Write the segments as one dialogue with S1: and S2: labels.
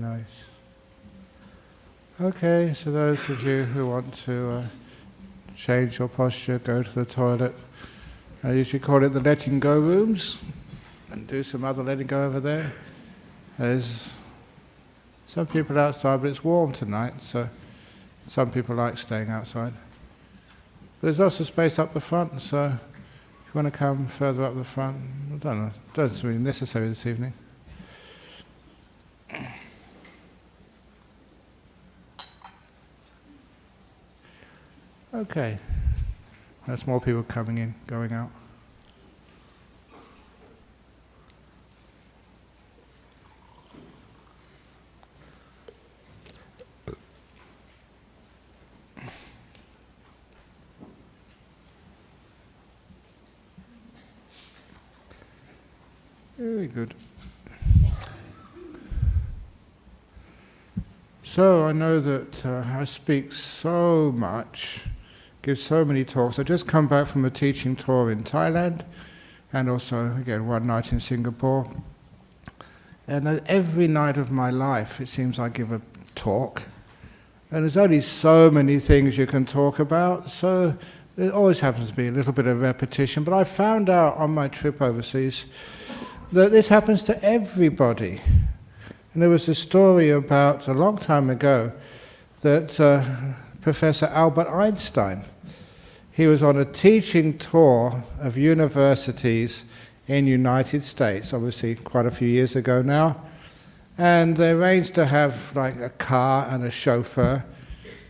S1: nice. Okay, so those of you who want to change your posture, go to the toilet. I usually call it the letting go rooms, and do some other letting go over there. There's some people outside, but it's warm tonight, so some people like staying outside. But there's also space up the front, so if you want to come further up the front, I don't know, it's really necessary this evening. Okay, there's more people coming in, going out. Very good. So I know that I speak so much, give so many talks. I just come back from a teaching tour in Thailand, and also again one night in Singapore. And every night of my life, it seems I give a talk, and there's only so many things you can talk about. So there always happens to be a little bit of repetition. But I found out on my trip overseas that this happens to everybody. And there was a story about, a long time ago, that Professor Albert Einstein, he was on a teaching tour of universities in the United States, obviously quite a few years ago now, and they arranged to have like a car and a chauffeur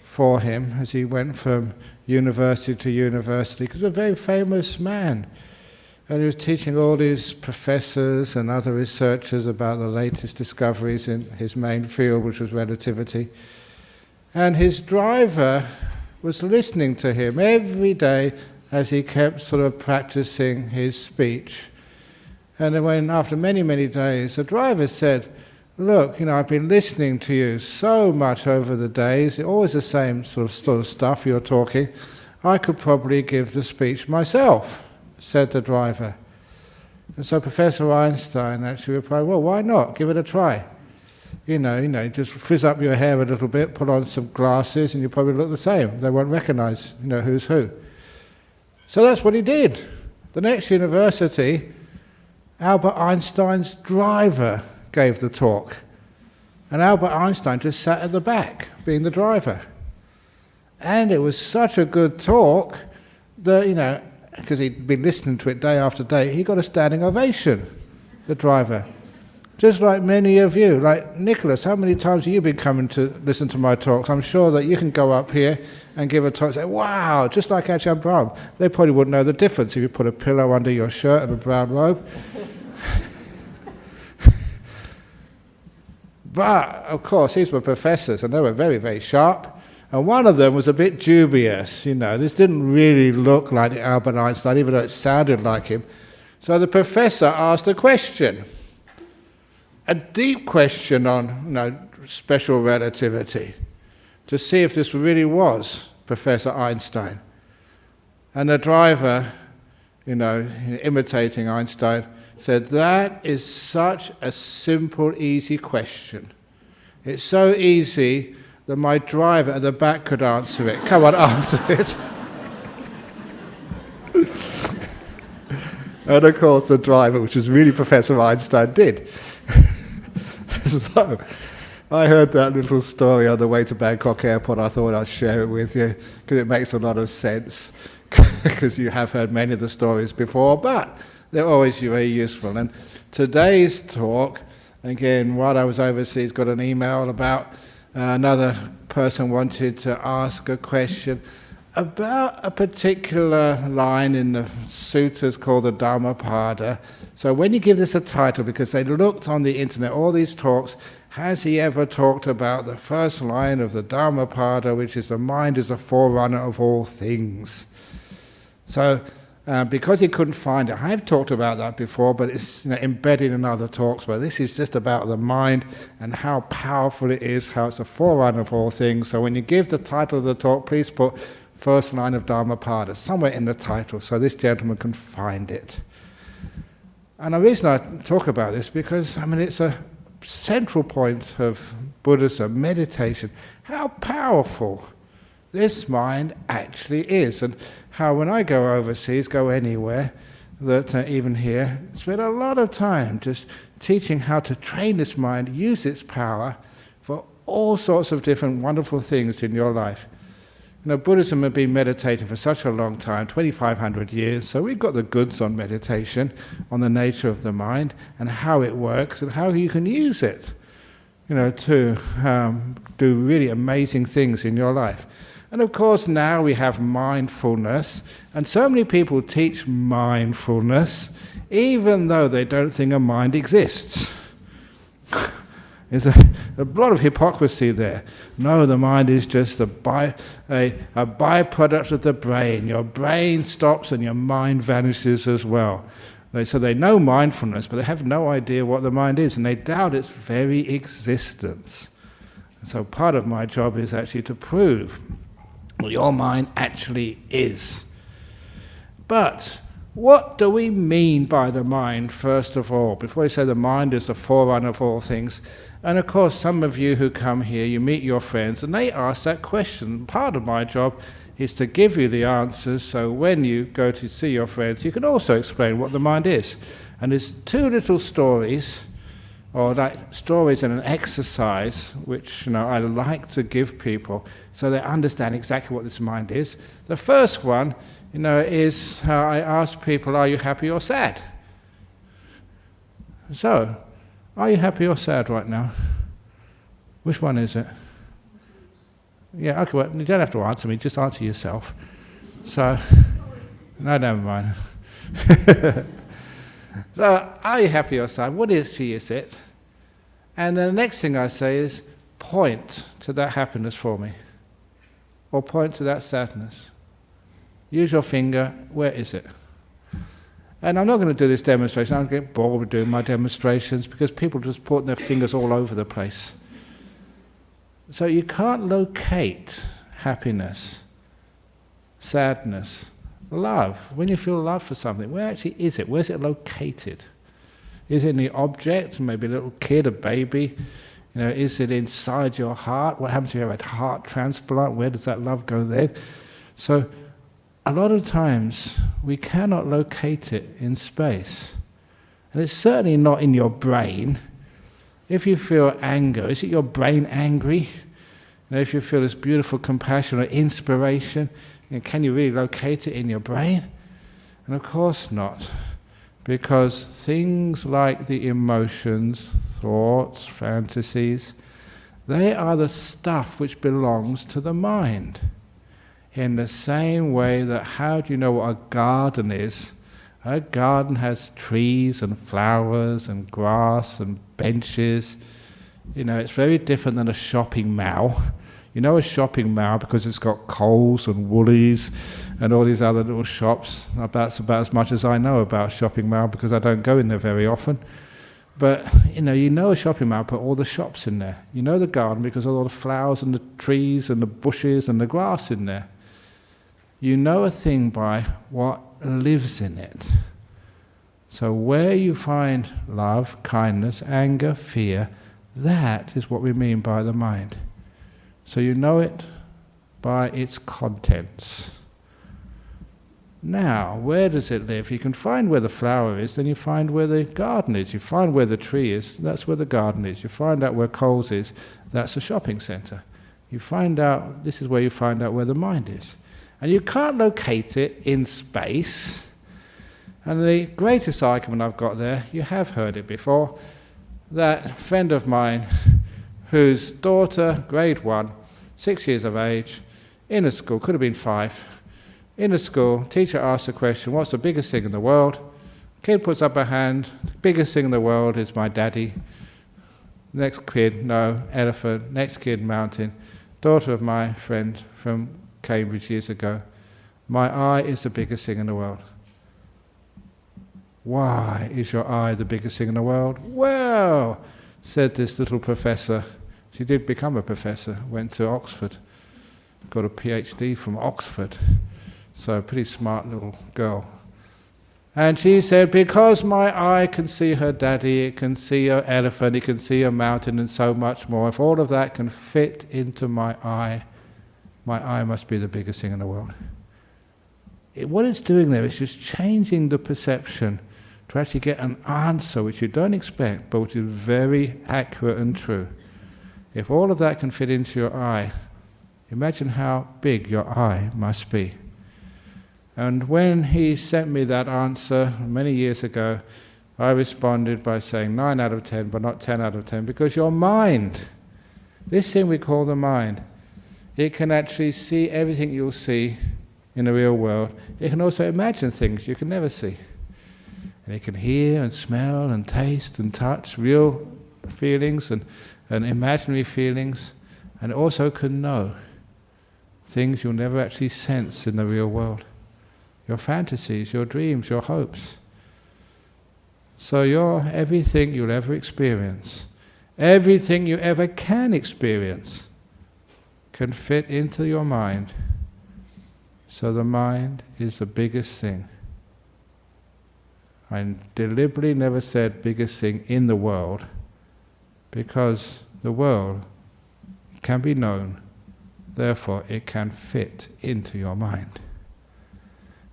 S1: for him as he went from university to university, because he was a very famous man. And he was teaching all these professors and other researchers about the latest discoveries in his main field, which was relativity. And his driver was listening to him every day as he kept sort of practicing his speech. And then when, after many, many days, the driver said, "Look, I've been listening to you so much over the days, always the same sort of stuff you're talking. I could probably give the speech myself," said the driver. And so Professor Einstein actually replied, "Well, why not? Give it a try. Just frizz up your hair a little bit, put on some glasses, and you probably look the same. They won't recognize, who's who." So that's what he did. The next university, Albert Einstein's driver gave the talk. And Albert Einstein just sat at the back, being the driver. And it was such a good talk that, because he'd been listening to it day after day, he got a standing ovation, the driver. Just like many of you, like Nicholas, how many times have you been coming to listen to my talks? I'm sure that you can go up here and give a talk and say, "Wow," just like Ajahn Brahm. They probably wouldn't know the difference if you put a pillow under your shirt and a brown robe. But, of course, these were professors, and they were very, very sharp. And one of them was a bit dubious, This didn't really look like Albert Einstein, even though it sounded like him. So the professor asked a question, a deep question on, special relativity, to see if this really was Professor Einstein. And the driver, imitating Einstein, said, "That is such a simple, easy question. It's so easy that my driver at the back could answer it. Come on, answer it." And of course the driver, which was really Professor Einstein, did. So I heard that little story on the way to Bangkok Airport. I thought I'd share it with you because it makes a lot of sense, because you have heard many of the stories before, but they're always very useful. And today's talk, again, while I was overseas, got an email about another person wanted to ask a question about a particular line in the sutras called the Dhammapada. So when you give this a title, because they looked on the internet, all these talks, has he ever talked about the first line of the Dhammapada, which is the mind is the forerunner of all things? So because he couldn't find it, I've talked about that before, but it's embedded in other talks, but this is just about the mind and how powerful it is, how it's a forerunner of all things. So when you give the title of the talk, please put first line of Dhammapada somewhere in the title so this gentleman can find it. And the reason I talk about this, because it's a central point of Buddhism, meditation, how powerful this mind actually is, and how when I go overseas, go anywhere, that even here, spend a lot of time just teaching how to train this mind, use its power for all sorts of different wonderful things in your life. You know, Buddhism had been meditating for such a long time, 2,500 years, so we've got the goods on meditation, on the nature of the mind, and how it works, and how you can use it, you know, to do really amazing things in your life. And of course now we have mindfulness, and so many people teach mindfulness even though they don't think a mind exists. There's a lot of hypocrisy there. No, the mind is just a byproduct of the brain. Your brain stops and your mind vanishes as well. So they know mindfulness, but they have no idea what the mind is, and they doubt its very existence. And so part of my job is actually to prove what your mind actually is. But what do we mean by the mind, first of all? Before we say the mind is the forerunner of all things. And of course, some of you who come here, you meet your friends, and they ask that question. Part of my job is to give you the answers, so when you go to see your friends, you can also explain what the mind is. And there's two little stories, or like stories and an exercise, which I like to give people so they understand exactly what this mind is. The first one, is how I ask people, are you happy or sad? So, are you happy or sad right now? Which one is it? Yeah, okay, well, you don't have to answer me, just answer yourself. So, no, never mind. So, are you happy or sad? What is it? And then the next thing I say is, point to that happiness for me. Or point to that sadness. Use your finger, where is it? And I'm not going to do this demonstration, I'm going to get bored with doing my demonstrations because people just put their fingers all over the place. So you can't locate happiness, sadness, love. When you feel love for something, where actually is it? Where's it located? Is it in the object, maybe a little kid, a baby? Is it inside your heart? What happens if you have a heart transplant? Where does that love go then? So a lot of times we cannot locate it in space. And it's certainly not in your brain. If you feel anger, is it your brain angry? If you feel this beautiful compassion or inspiration, can you really locate it in your brain? And of course not. Because things like the emotions, thoughts, fantasies, they are the stuff which belongs to the mind. In the same way that, how do you know what a garden is? A garden has trees and flowers and grass and benches. It's very different than a shopping mall. A shopping mall because it's got Coles and Woolies and all these other little shops. That's about as much as I know about a shopping mall because I don't go in there very often. But, a shopping mall, put all the shops in there. The garden because of all the flowers and the trees and the bushes and the grass in there. You know a thing by what lives in it. So where you find love, kindness, anger, fear, that is what we mean by the mind. So you know it by its contents. Now, where does it live? You can find where the flower is, then you find where the garden is. You find where the tree is, that's where the garden is. You find out where Coles is, that's a shopping centre. This is where you find out where the mind is. And you can't locate it in space. And the greatest argument I've got there, you have heard it before, that friend of mine whose daughter, grade 1, 6 years of age, in a school, could have been 5, in a school, teacher asks the question, what's the biggest thing in the world? Kid puts up her hand, the biggest thing in the world is my daddy. Next kid, no, elephant. Next kid, mountain. Daughter of my friend from Cambridge years ago, my eye is the biggest thing in the world. Why is your eye the biggest thing in the world? Well, said this little professor, she did become a professor, went to Oxford, got a PhD from Oxford, so a pretty smart little girl. And she said, because my eye can see her daddy, it can see an elephant, it can see a mountain and so much more, if all of that can fit into my eye must be the biggest thing in the world. What it's doing there is just changing the perception to actually get an answer which you don't expect, but which is very accurate and true. If all of that can fit into your eye, imagine how big your eye must be. And when he sent me that answer many years ago, I responded by saying 9 out of 10, but not 10 out of 10, because your mind, this thing we call the mind, it can actually see everything you'll see in the real world. It can also imagine things you can never see. And it can hear and smell and taste and touch real feelings and imaginary feelings, and it also can know things you'll never actually sense in the real world. Your fantasies, your dreams, your hopes. So everything you'll ever experience, everything you ever can experience, can fit into your mind. So the mind is the biggest thing. I deliberately never said biggest thing in the world, because the world can be known, therefore it can fit into your mind.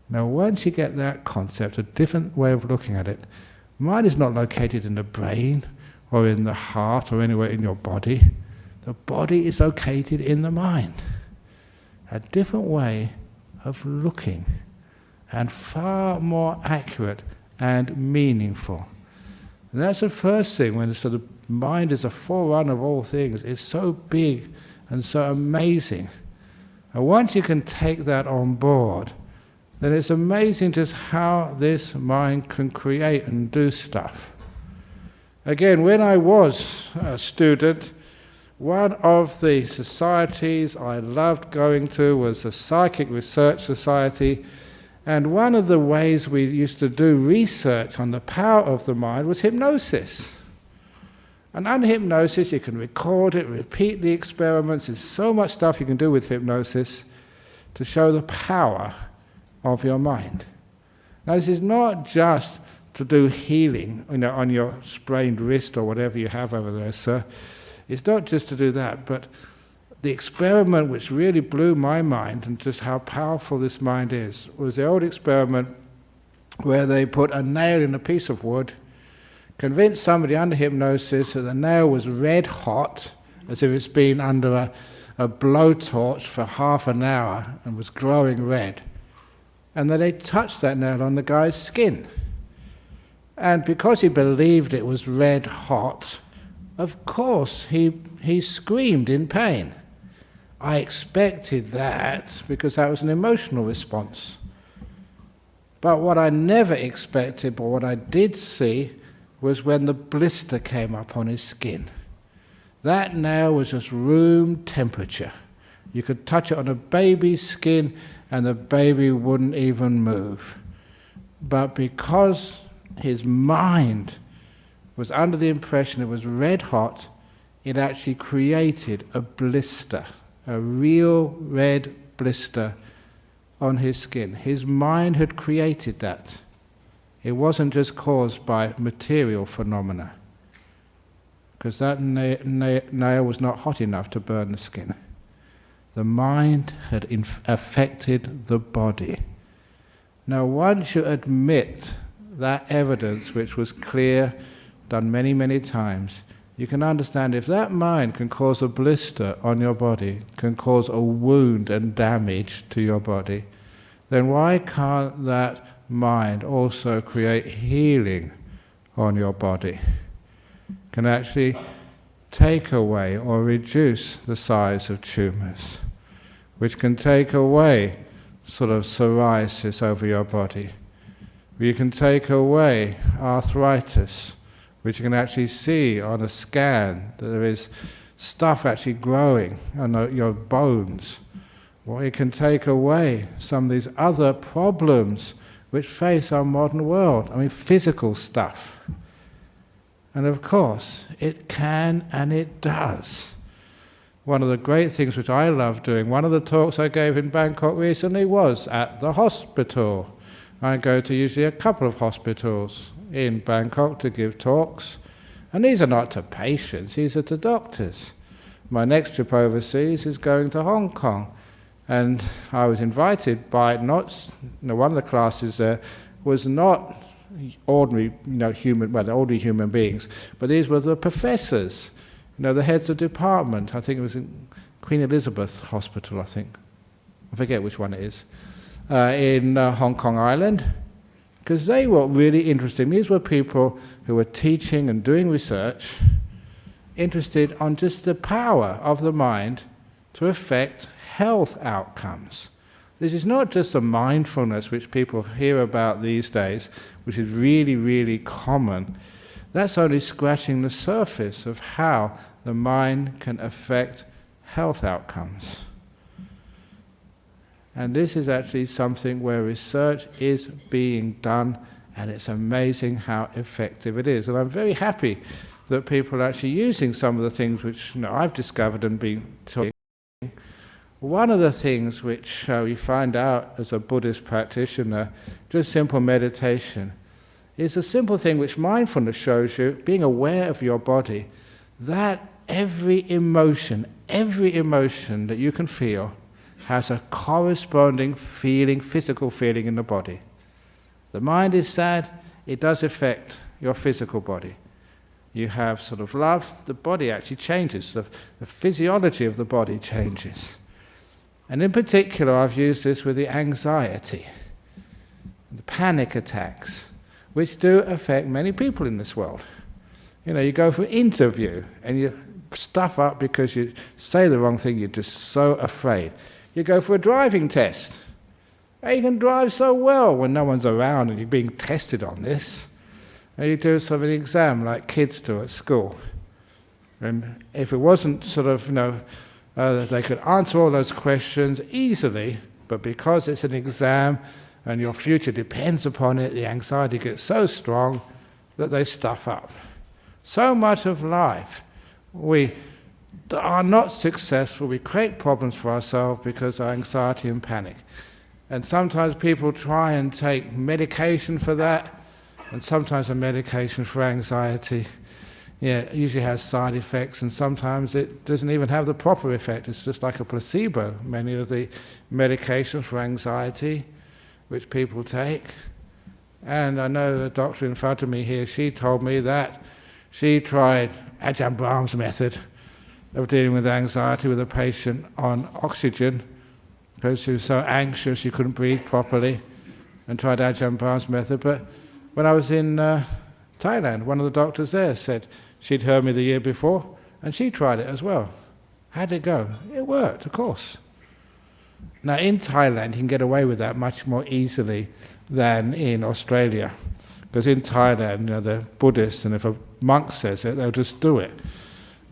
S1: Now once you get that concept, a different way of looking at it, mind is not located in the brain or in the heart or anywhere in your body. The body is located in the mind. A different way of looking, and far more accurate and meaningful. And that's the first thing, when the mind is a forerunner of all things. It's so big and so amazing. And once you can take that on board, then it's amazing just how this mind can create and do stuff. Again, when I was a student, one of the societies I loved going to was the Psychic Research Society, and one of the ways we used to do research on the power of the mind was hypnosis. And under hypnosis you can record it, repeat the experiments. There's so much stuff you can do with hypnosis to show the power of your mind. Now this is not just to do healing, on your sprained wrist or whatever you have over there, sir. It's not just to do that, but the experiment which really blew my mind and just how powerful this mind is was the old experiment where they put a nail in a piece of wood, convinced somebody under hypnosis that the nail was red hot, as if it's been under a blowtorch for half an hour and was glowing red. And then they touched that nail on the guy's skin. And because he believed it was red hot, of course he screamed in pain. I expected that because that was an emotional response. But what I never expected, but what I did see, was when the blister came up on his skin. That nail was just room temperature. You could touch it on a baby's skin and the baby wouldn't even move. But because his mind was under the impression it was red hot, it actually created a blister, a real red blister on his skin. His mind had created that. It wasn't just caused by material phenomena, because that nail was not hot enough to burn the skin. The mind had affected the body. Now once you admit that evidence, which was clear, done many, many times, you can understand if that mind can cause a blister on your body, can cause a wound and damage to your body, then why can't that mind also create healing on your body? Can actually take away or reduce the size of tumours, which can take away sort of psoriasis over your body. You can take away arthritis, which you can actually see on a scan that there is stuff actually growing on your bones. Or it can take away some of these other problems which face our modern world. I mean, physical stuff. And of course, it can and it does. One of the great things which I love doing, one of the talks I gave in Bangkok recently was at the hospital. I go to usually a couple of hospitals in Bangkok to give talks, and these are not to patients, these are to doctors. My next trip overseas is going to Hong Kong, and I was invited by one of the classes there was not ordinary, ordinary human beings, but these were the professors, the heads of department. I think it was in Queen Elizabeth Hospital, I forget which one it is, in Hong Kong Island, because they were really interested. These were people who were teaching and doing research, interested on just the power of the mind to affect health outcomes. This is not just the mindfulness which people hear about these days, which is really, really common. That's only scratching the surface of how the mind can affect health outcomes. And this is actually something where research is being done, and it's amazing how effective it is. And I'm very happy that people are actually using some of the things which I've discovered and been taught. One of the things which you find out as a Buddhist practitioner, just simple meditation, is a simple thing which mindfulness shows you, being aware of your body, that every emotion that you can feel has a corresponding feeling, physical feeling in the body. The mind is sad, it does affect your physical body. You have sort of love, the body actually changes, the physiology of the body changes. And in particular, I've used this with the anxiety, the panic attacks, which do affect many people in this world. You go for an interview and you stuff up because you say the wrong thing, you're just so afraid. You go for a driving test. You can drive so well when no one's around and you're being tested on this. And you do sort of an exam like kids do at school. And if it wasn't they could answer all those questions easily, but because it's an exam and your future depends upon it, the anxiety gets so strong that they stuff up. So much of life, we are not successful, we create problems for ourselves because of anxiety and panic. And sometimes people try and take medication for that, and sometimes a medication for anxiety it usually has side effects, and sometimes it doesn't even have the proper effect. It's just like a placebo, many of the medications for anxiety which people take. And I know the doctor in front of me here, she told me that she tried Ajahn Brahm's method of dealing with anxiety with a patient on oxygen because she was so anxious she couldn't breathe properly, and tried Ajahn Brahm's method. But when I was in Thailand, one of the doctors there said she'd heard me the year before, and she tried it as well. How'd it go? It worked, of course. Now in Thailand, you can get away with that much more easily than in Australia. Because in Thailand, they're Buddhists, and if a monk says it, they'll just do it.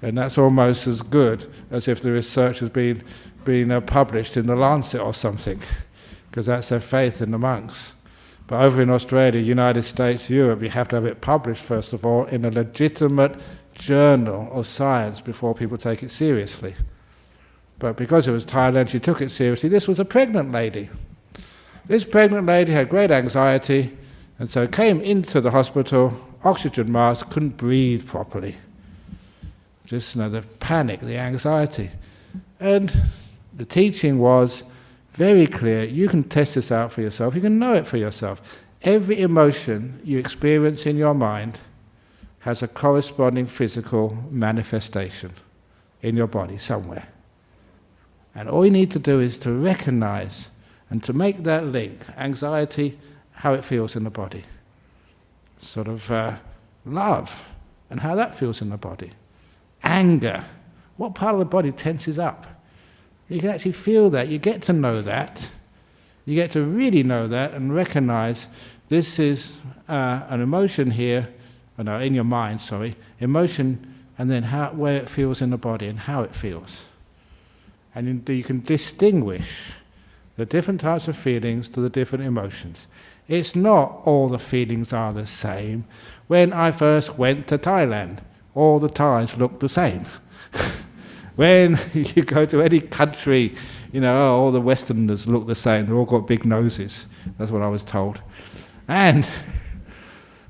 S1: And that's almost as good as if the research has been published in the Lancet or something, because that's their faith in the monks. But over in Australia, United States, Europe, you have to have it published, first of all, in a legitimate journal of science before people take it seriously. But because it was Thailand, she took it seriously. This was a pregnant lady. This pregnant lady had great anxiety, and so came into the hospital, oxygen mask, couldn't breathe properly. Just the panic, the anxiety. And the teaching was very clear. You can test this out for yourself. You can know it for yourself. Every emotion you experience in your mind has a corresponding physical manifestation in your body somewhere. And all you need to do is to recognize and to make that link. Anxiety, how it feels in the body. Sort of love, and how that feels in the body. Anger, what part of the body tenses up? You can actually feel that, you get to know that, you get to really know that and recognize this is an emotion here, in your mind, emotion, and then where it feels in the body and how it feels. And you can distinguish the different types of feelings to the different emotions. It's not all the feelings are the same. When I first went to Thailand, all the Thais looked the same. When you go to any country, all the Westerners look the same. They've all got big noses. That's what I was told. But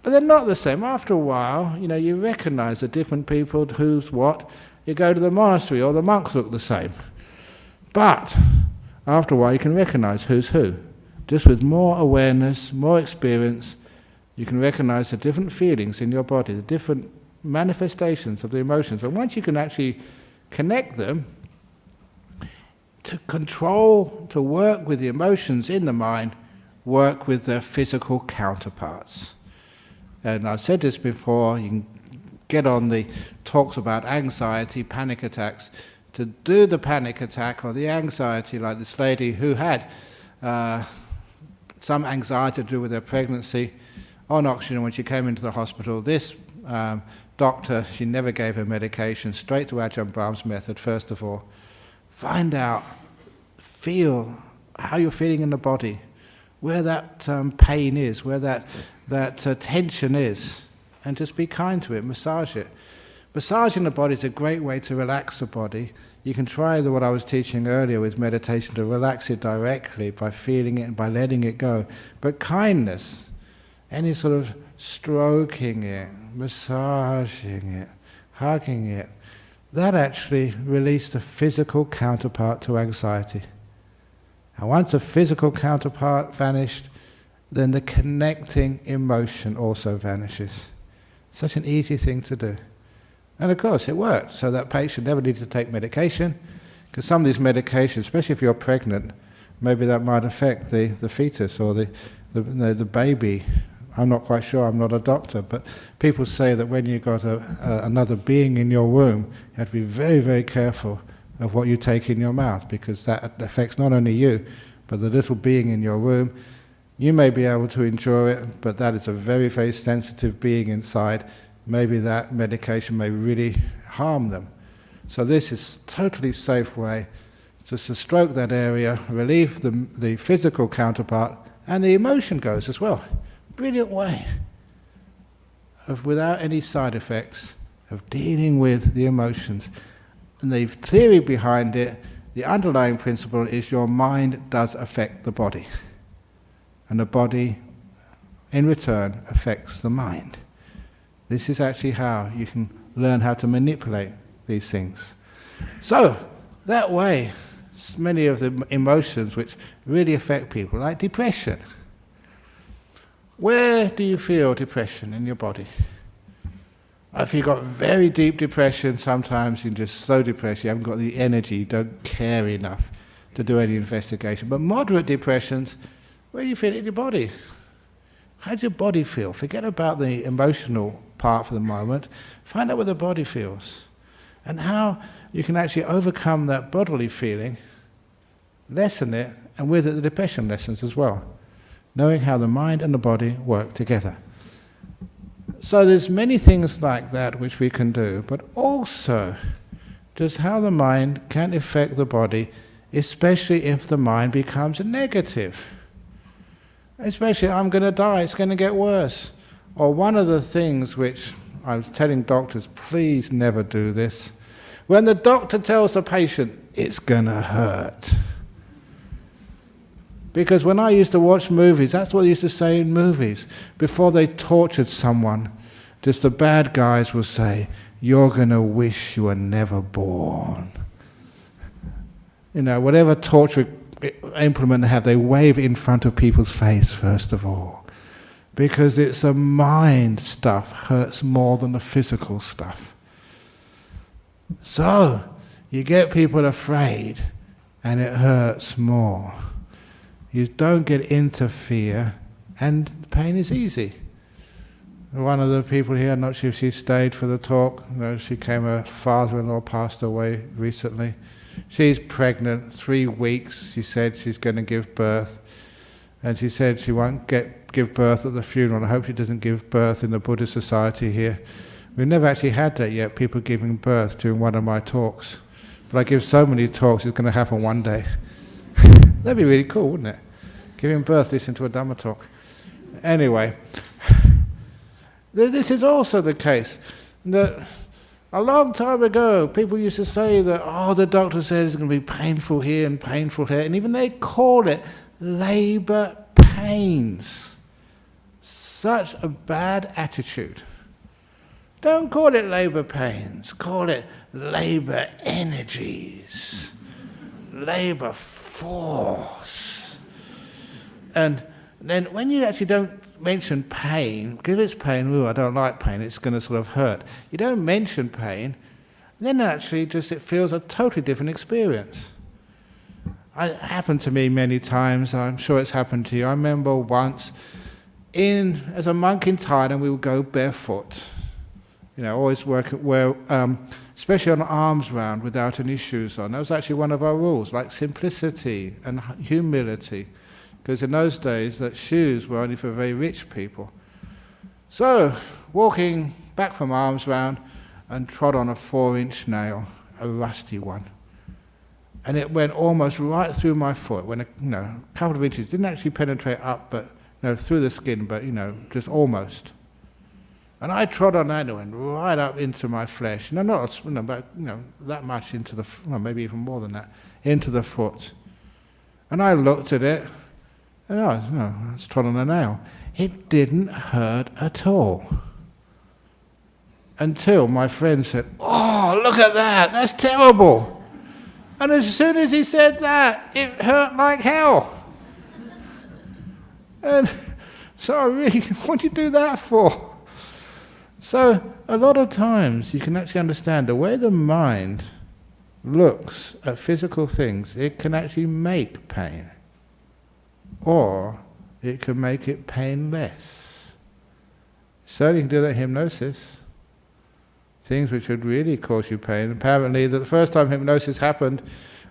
S1: they're not the same. After a while, you recognize the different people, who's what. You go to the monastery, all the monks look the same. But after a while, you can recognize who's who. Just with more awareness, more experience, you can recognize the different feelings in your body, the different manifestations of the emotions. And once you can actually connect them, to control, to work with the emotions in the mind, work with their physical counterparts. And I've said this before, you can get on the talks about anxiety, panic attacks. To do the panic attack or the anxiety, like this lady who had some anxiety to do with her pregnancy, on oxygen when she came into the hospital, this doctor, she never gave her medication, straight to Ajahn Brahm's method, first of all. Find out, feel how you're feeling in the body, where that pain is, where that tension is, and just be kind to it, massage it. Massaging the body is a great way to relax the body. You can try what I was teaching earlier with meditation, to relax it directly by feeling it and by letting it go. But kindness, any sort of stroking it, massaging it, hugging it, that actually released a physical counterpart to anxiety. And once a physical counterpart vanished, then the connecting emotion also vanishes. Such an easy thing to do. And of course it worked, so that patient never needed to take medication, because some of these medications, especially if you're pregnant, maybe that might affect the fetus or the baby. I'm not quite sure, I'm not a doctor, but people say that when you've got another being in your womb, you have to be very, very careful of what you take in your mouth, because that affects not only you, but the little being in your womb. You may be able to enjoy it, but that is a very, very sensitive being inside. Maybe that medication may really harm them. So this is a totally safe way just to stroke that area, relieve the physical counterpart, and the emotion goes as well. Brilliant way of, without any side effects, of dealing with the emotions. And the theory behind it, the underlying principle is your mind does affect the body. And the body, in return, affects the mind. This is actually how you can learn how to manipulate these things. So, that way, many of the emotions which really affect people, like depression. Where do you feel depression in your body? If you've got very deep depression, sometimes you're just so depressed, you haven't got the energy, you don't care enough to do any investigation. But moderate depressions, where do you feel it in your body? How does your body feel? Forget about the emotional part for the moment. Find out what the body feels. And how you can actually overcome that bodily feeling, lessen it, and with it the depression lessens as well. Knowing how the mind and the body work together. So there's many things like that which we can do, but also just how the mind can affect the body, especially if the mind becomes negative. Especially, I'm going to die, it's going to get worse. Or one of the things which I was telling doctors, please never do this. When the doctor tells the patient, it's going to hurt. Because when I used to watch movies, that's what they used to say in movies. Before they tortured someone, just the bad guys would say, you're going to wish you were never born. Whatever torture implement they have, they wave it in front of people's face first of all. Because it's the mind stuff hurts more than the physical stuff. So, you get people afraid and it hurts more. You don't get into fear, and pain is easy. One of the people here, I'm not sure if she stayed for the talk, she came, her father-in-law passed away recently. She's pregnant, 3 weeks, she said she's going to give birth. And she said she won't give birth at the funeral. I hope she doesn't give birth in the Buddhist society here. We've never actually had that yet, people giving birth during one of my talks. But I give so many talks, it's going to happen one day. That'd be really cool, wouldn't it? Giving birth, listen to a Dhamma talk. Anyway, this is also the case that A long time ago, people used to say that, oh, the doctor said it's going to be painful here and painful here, and even they call it labour pains. Such a bad attitude. Don't call it labour pains, call it labour energies, labour force. And then when you actually don't mention pain, because it's pain, ooh, I don't like pain, it's going to sort of hurt. You don't mention pain, then actually just it feels a totally different experience. It happened to me many times, I'm sure it's happened to you. I remember once, as a monk in Thailand, we would go barefoot. Always especially on arms round without any shoes on. That was actually one of our rules, like simplicity and humility. Because in those days, that shoes were only for very rich people. So, walking back from arms round and trod on a 4-inch nail, a rusty one. And it went almost right through my foot, when a couple of inches, didn't actually penetrate up, but through the skin, but just almost. And I trod on that and it went right up into my flesh. Not but that much into the, maybe even more than that, into the foot. And I looked at it, and I was trod on a nail. It didn't hurt at all. Until my friend said, "Oh, look at that, that's terrible." And as soon as he said that, it hurt like hell. And so I really, what do you do that for? So a lot of times you can actually understand the way the mind looks at physical things, it can actually make pain. Or it can make it painless. Certainly you can do that in hypnosis. Things which would really cause you pain. Apparently the first time hypnosis happened,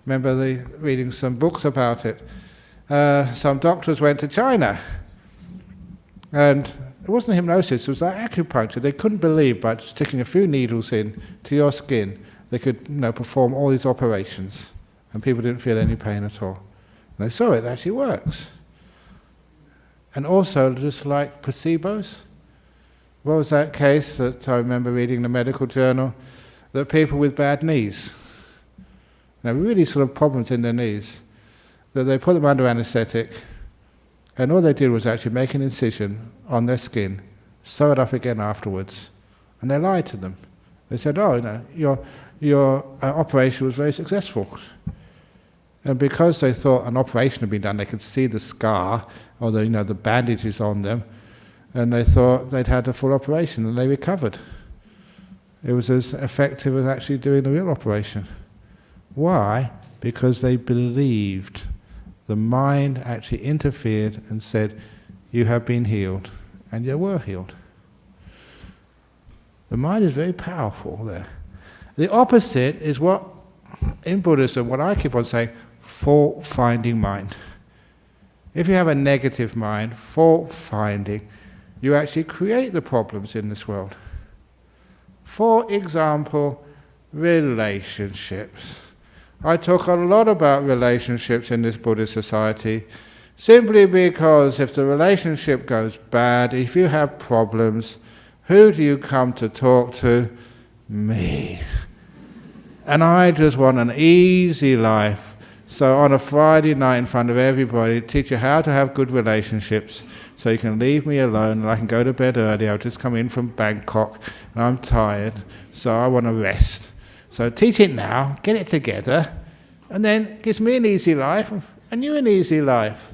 S1: remember reading some books about it, some doctors went to China. And it wasn't hypnosis, it was like acupuncture. They couldn't believe by sticking a few needles in to your skin, they could perform all these operations. And people didn't feel any pain at all. And they saw it actually works. And also, just like placebos, what was that case that I remember reading in the medical journal? That people with bad knees, really sort of problems in their knees, that they put them under anaesthetic, and all they did was actually make an incision on their skin, sew it up again afterwards, and they lied to them. They said, "Oh, your operation was very successful." And because they thought an operation had been done, they could see the scar or the bandages on them, and they thought they'd had a full operation, and they recovered. It was as effective as actually doing the real operation. Why? Because they believed. The mind actually interfered and said, "You have been healed," and you were healed. The mind is very powerful there. The opposite is what, in Buddhism, what I keep on saying, fault-finding mind. If you have a negative mind, fault-finding, you actually create the problems in this world. For example, relationships. I talk a lot about relationships in this Buddhist society, simply because if the relationship goes bad, if you have problems, who do you come to talk to? Me. And I just want an easy life. So on a Friday night in front of everybody, teach you how to have good relationships, so you can leave me alone and I can go to bed early. I've just come in from Bangkok and I'm tired, so I want to rest. So teach it now, get it together, and then it gives me an easy life, and you an easy life.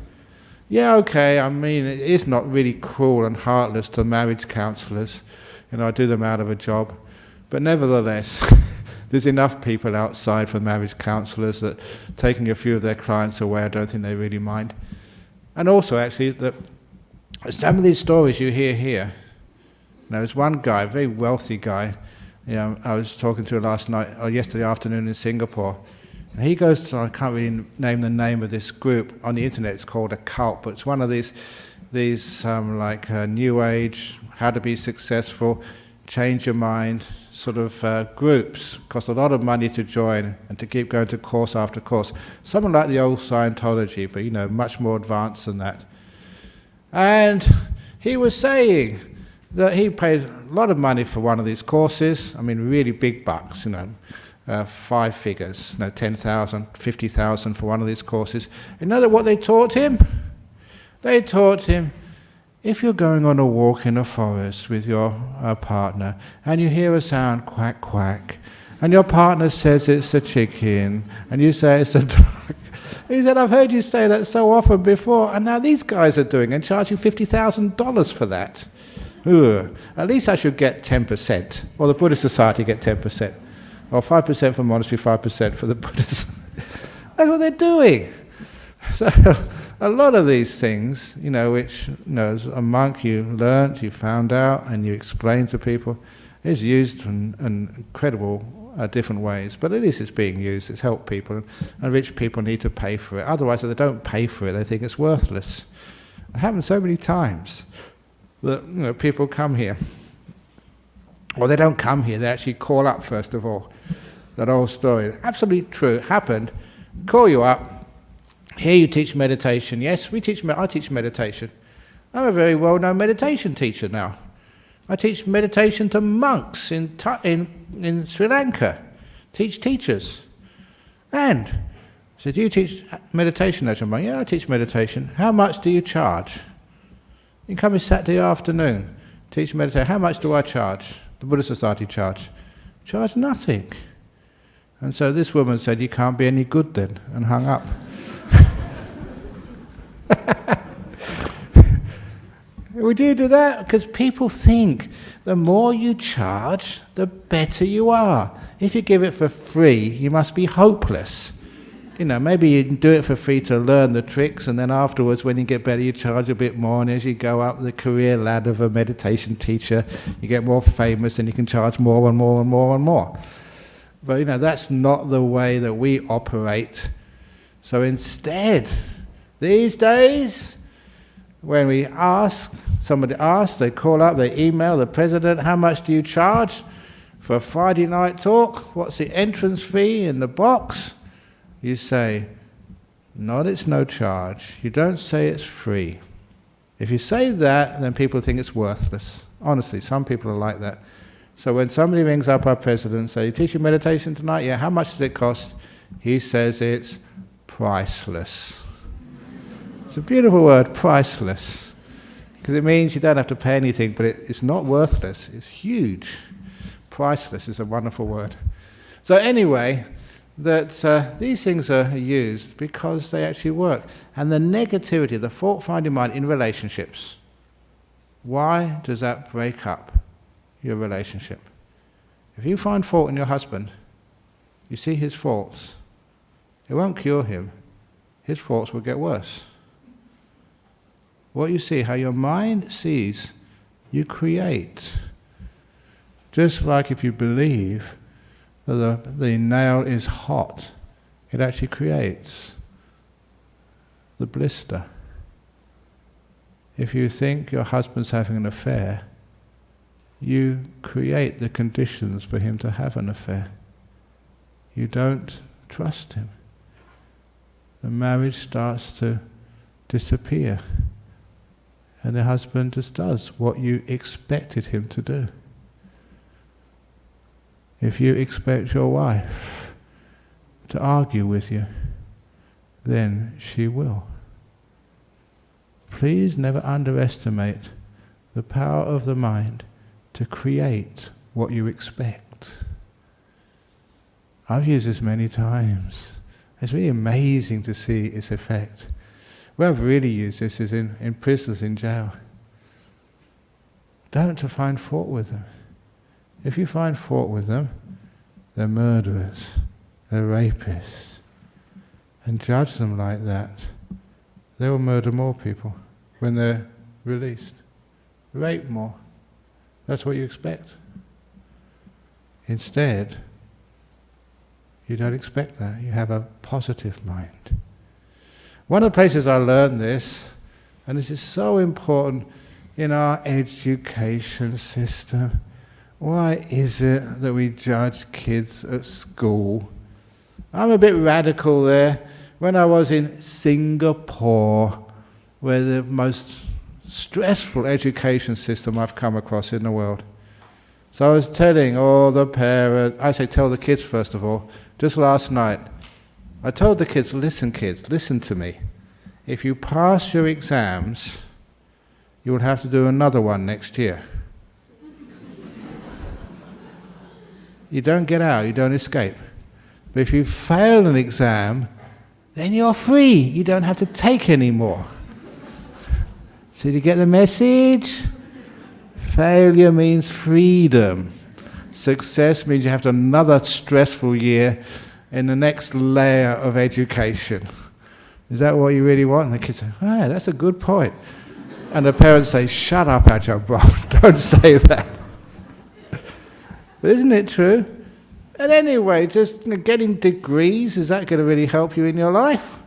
S1: Yeah, okay, I mean, it is not really cruel and heartless to marriage counsellors. I do them out of a job. But nevertheless, there's enough people outside for marriage counsellors that taking a few of their clients away, I don't think they really mind. And also, actually, that some of these stories you hear here, there's one guy, a very wealthy guy, I was talking to yesterday afternoon in Singapore, and he goes to, I can't really name the name of this group on the internet. It's called a cult, but it's one of these New Age, how to be successful, change your mind sort of groups. Cost a lot of money to join and to keep going to course after course. Something like the old Scientology, but much more advanced than that. And he was saying that he paid a lot of money for one of these courses. I mean, really big bucks, 5 figures, 10,000, 50,000 for one of these courses. You know what they taught him? They taught him, if you're going on a walk in a forest with your partner and you hear a sound, quack, quack, and your partner says it's a chicken, and you say it's a duck. He said, I've heard you say that so often before, and now these guys are doing and charging $50,000 for that. Ugh. At least I should get 10%, or the Buddhist Society get 10%, or 5% for monastery, 5% for the Buddhist. That's what they're doing. So a lot of these things, which as a monk you learnt, you found out, and you explained to people, is used in incredible different ways. But at least it's being used, it's helped people, and rich people need to pay for it. Otherwise, if they don't pay for it, they think it's worthless. It happens so many times that people come here. Well, they don't come here, they actually call up first of all. That old story, absolutely true, it happened. Call you up. Here you teach meditation. Yes, I teach meditation. I'm a very well-known meditation teacher now. I teach meditation to monks in Sri Lanka. Teach teachers. And I said, do you teach meditation, Ajahn Brahm? Yeah, I teach meditation. How much do you charge? You can come in Saturday afternoon, teach meditation. How much do I charge? The Buddhist Society charge. Charge nothing. And so this woman said, you can't be any good then, and hung up. Would you do that? Because people think the more you charge, the better you are. If you give it for free, you must be hopeless. Maybe you do it for free to learn the tricks, and then afterwards, when you get better, you charge a bit more, and as you go up the career ladder of a meditation teacher, you get more famous, and you can charge more and more and more and more. But that's not the way that we operate. So instead, these days, when we somebody asks, they call up, they email the president, how much do you charge for a Friday night talk? What's the entrance fee in the box? You say, it's no charge. You don't say it's free. If you say that, then people think it's worthless. Honestly, some people are like that. So when somebody rings up our president and says, you teaching meditation tonight? Yeah, how much does it cost? He says it's priceless. It's a beautiful word, priceless. Because it means you don't have to pay anything, but it's not worthless. It's huge. Priceless is a wonderful word. So anyway, these things are used because they actually work. And the negativity, the fault-finding mind in relationships, why does that break up your relationship? If you find fault in your husband, you see his faults, it won't cure him. His faults will get worse. What you see, how your mind sees, you create. Just like if you believe that the nail is hot, it actually creates the blister. If you think your husband's having an affair, you create the conditions for him to have an affair. You don't trust him. The marriage starts to disappear. And the husband just does what you expected him to do. If you expect your wife to argue with you, then she will. Please never underestimate the power of the mind to create what you expect. I've used this many times. It's really amazing to see its effect. Where I've really used this is in prisoners in jail. Don't find fault with them. If you find fault with them, they're murderers, they're rapists, and judge them like that, they will murder more people when they're released. Rape more. That's what you expect. Instead, you don't expect that. You have a positive mind. One of the places I learned this, and this is so important in our education system, why is it that we judge kids at school? I'm a bit radical there. When I was in Singapore, where the most stressful education system I've come across in the world. So I was telling all the parents, I say tell the kids first of all, just last night, I told the kids, listen to me. If you pass your exams, you will have to do another one next year. You don't get out, you don't escape. But if you fail an exam, then you're free. You don't have to take any more. So do you get the message? Failure means freedom. Success means you have another stressful year in the next layer of education. Is that what you really want? And the kids say, "Ah, that's a good point." And the parents say, "Shut up, Ajahn Brahm, don't say that." Isn't it true? And anyway, just getting degrees, is that going to really help you in your life?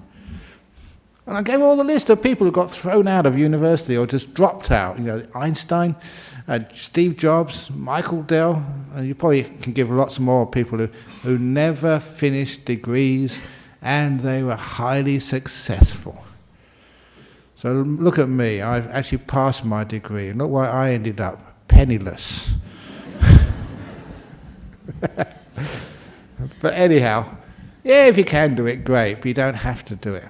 S1: And I gave all the list of people who got thrown out of university or just dropped out. Einstein, Steve Jobs, Michael Dell, and you probably can give lots more people who never finished degrees and they were highly successful. So look at me, I've actually passed my degree. Look why I ended up penniless. But anyhow, yeah, if you can do it, great, but you don't have to do it.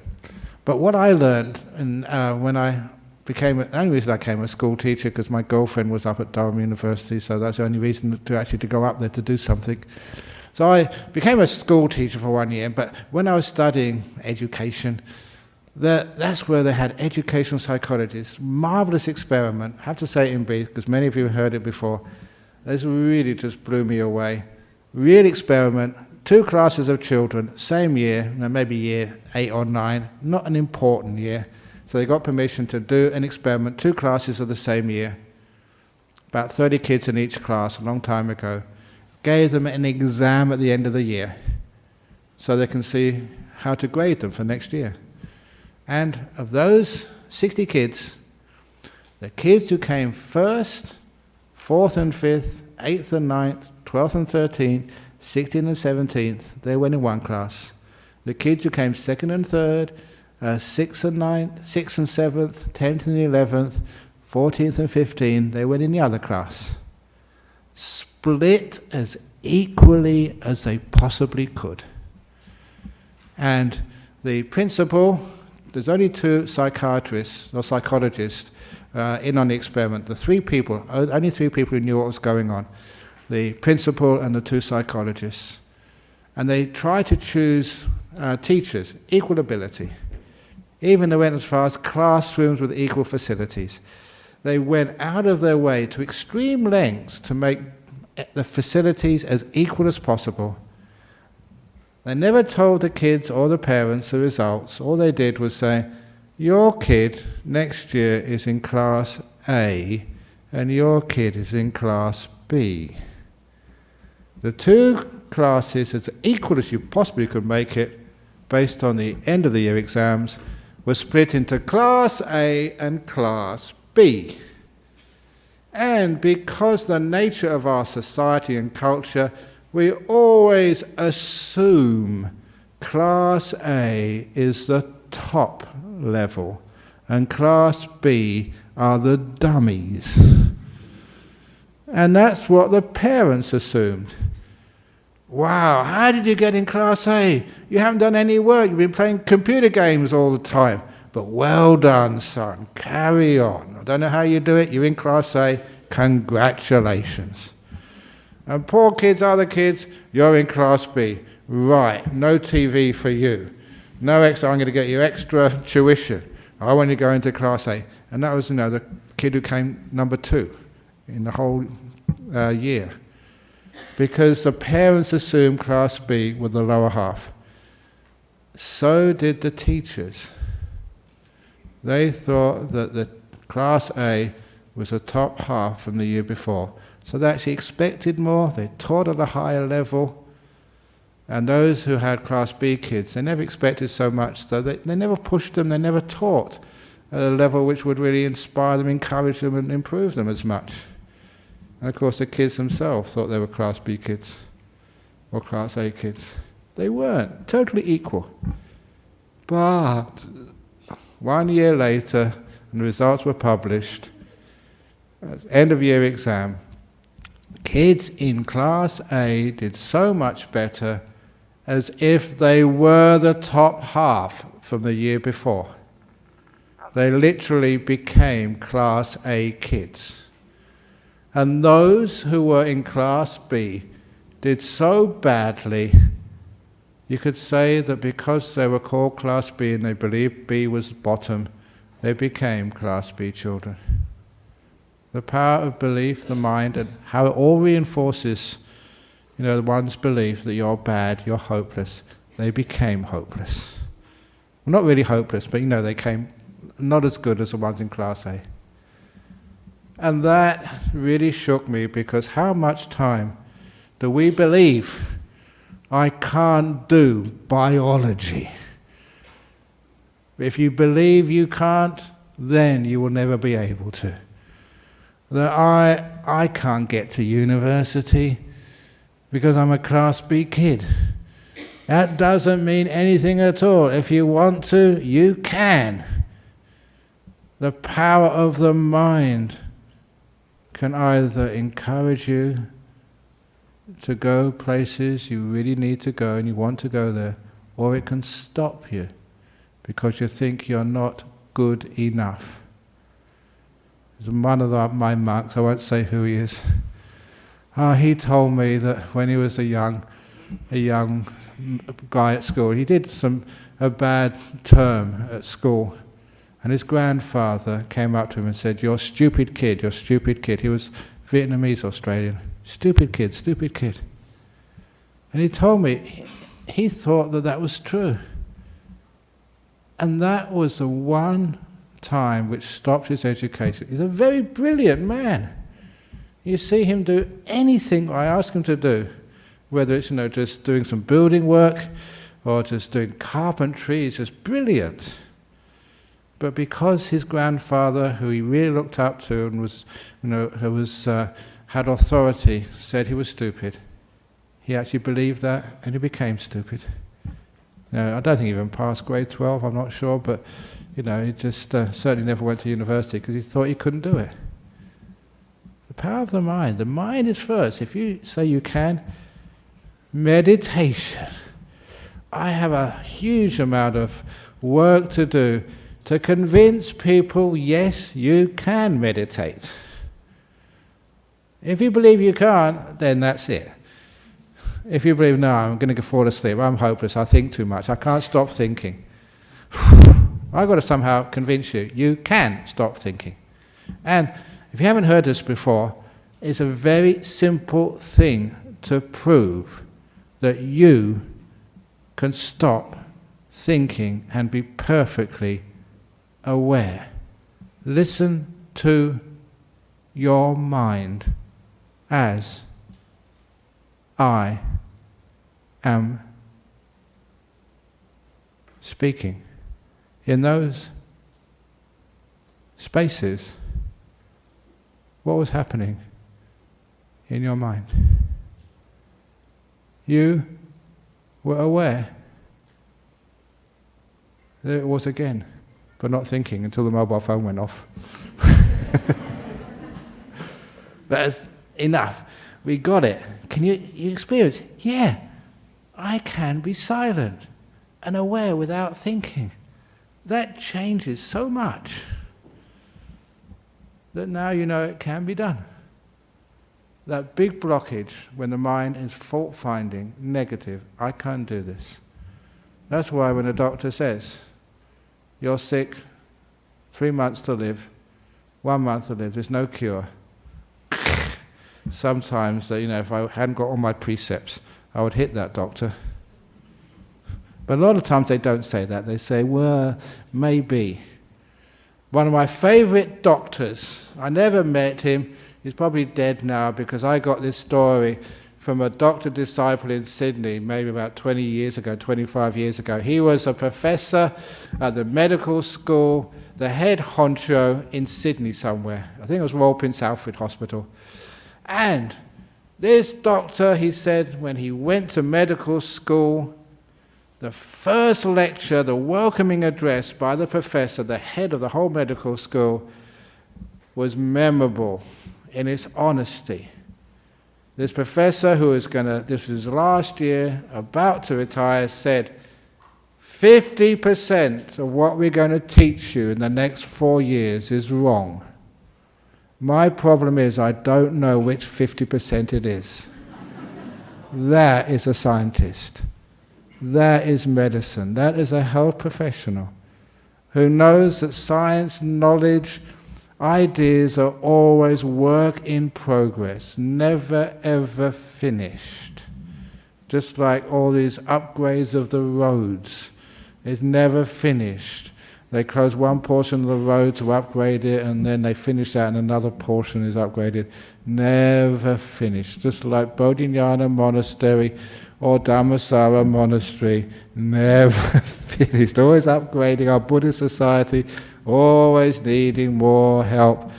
S1: But what I learned when I became, the only reason I became a school teacher, because my girlfriend was up at Durham University, so that's the only reason to go up there to do something. So I became a school teacher for 1 year, but when I was studying education, that's where they had educational psychologists. Marvelous experiment. I have to say it in brief, because many of you have heard it before. This really just blew me away. Real experiment, 2 classes of children, same year, maybe year 8 or 9, not an important year. So they got permission to do an experiment, 2 classes of the same year. About 30 kids in each class, a long time ago. Gave them an exam at the end of the year, so they can see how to grade them for next year. And of those 60 kids, the kids who came first, 4th and 5th, 8th and 9th, 12th and 13th, 16th and 17th, they went in one class. The kids who came 2nd and 3rd, 6th and 9th, 6th and 7th, 10th and 11th, 14th and 15th, they went in the other class. Split as equally as they possibly could. And the principal, there's only 2 psychiatrists or psychologists in on the experiment. Only 3 people who knew what was going on. The principal and the 2 psychologists. And they tried to choose teachers, equal ability. Even they went as far as classrooms with equal facilities. They went out of their way to extreme lengths to make the facilities as equal as possible. They never told the kids or the parents the results. All they did was say, your kid next year is in class A and your kid is in class B. The 2 classes, as equal as you possibly could make it, based on the end of the year exams, were split into class A and class B. And because the nature of our society and culture, we always assume class A is the top level and class B are the dummies. And that's what the parents assumed. Wow, how did you get in class A? You haven't done any work, you've been playing computer games all the time. But well done, son, carry on. I don't know how you do it, you're in class A, congratulations. And poor kids, other kids, you're in class B. Right, no TV for you. No extra, I'm going to get you extra tuition. I want you to go into class A. And that was, the kid who came number 2 in the whole year. Because the parents assumed class B were the lower half. So did the teachers. They thought that the class A was the top half from the year before. So they actually expected more, they taught at a higher level. And those who had class B kids, they never expected so much, so they never pushed them, they never taught at a level which would really inspire them, encourage them and improve them as much. And of course the kids themselves thought they were class B kids or class A kids. They weren't, totally equal. But 1 year later, and the results were published. End of year exam. Kids in Class A did so much better as if they were the top half from the year before. They literally became Class A kids. And those who were in Class B did so badly, you could say that because they were called Class B and they believed B was bottom, they became Class B children. The power of belief, the mind, and how it all reinforces, one's belief that you're bad, you're hopeless. They became hopeless. Well, not really hopeless, but they came not as good as the ones in Class A. And that really shook me, because how much time do we believe I can't do biology? If you believe you can't, then you will never be able to. That I can't get to university because I'm a Class B kid. That doesn't mean anything at all. If you want to, you can. The power of the mind can either encourage you to go places you really need to go and you want to go there, or it can stop you because you think you're not good enough. There's one of my monks, I won't say who he is, he told me that when he was a young guy at school, he did a bad term at school, and his grandfather came up to him and said, "You're a stupid kid, you're a stupid kid." He was Vietnamese Australian. Stupid kid, stupid kid. And he told me he thought that was true. And that was the one time which stopped his education. He's a very brilliant man. You see him do anything I ask him to do, whether it's just doing some building work or just doing carpentry. He's just brilliant. But because his grandfather, who he really looked up to and was, had authority, said he was stupid, he actually believed that and he became stupid. I don't think he even passed grade 12. I'm not sure, but he just certainly never went to university because he thought he couldn't do it. The power of the mind. The mind is first. If you say you can, meditation. I have a huge amount of work to do to convince people, yes, you can meditate. If you believe you can't, then that's it. If you believe, no, I'm going to fall asleep, I'm hopeless, I think too much, I can't stop thinking. I've got to somehow convince you, you can stop thinking. And if you haven't heard this before, it's a very simple thing to prove that you can stop thinking and be perfectly aware. Listen to your mind as I am speaking. In those spaces, what was happening in your mind? You were aware. There it was again, but not thinking until the mobile phone went off. That's enough. We got it. Can you experience? Yeah, I can be silent and aware without thinking. That changes so much that now you know it can be done. That big blockage when the mind is fault-finding, negative, I can't do this. That's why when a doctor says, you're sick, 3 months to live, 1 month to live, there's no cure. Sometimes, if I hadn't got all my precepts, I would hit that doctor. But a lot of times they don't say that. They say, well, maybe. One of my favorite doctors, I never met him, he's probably dead now because I got this story from a doctor disciple in Sydney, maybe about 20 years ago, 25 years ago. He was a professor at the medical school, the head honcho in Sydney somewhere. I think it was Royal Prince Alfred Hospital. And this doctor, he said, when he went to medical school, The first lecture, the welcoming address by the professor, the head of the whole medical school, was memorable in its honesty. This professor who was this was last year, about to retire, said, 50% of what we're going to teach you in the next 4 years is wrong. My problem is I don't know which 50% it is. That is a scientist. That is medicine. That is a health professional who knows that science, knowledge, ideas are always work in progress, never ever finished. Just like all these upgrades of the roads, it's never finished. They close one portion of the road to upgrade it, and then they finish that and another portion is upgraded. Never finished. Just like Bodhinyana Monastery or Dhammapada Monastery, never finished. Always upgrading our Buddhist society, always needing more help,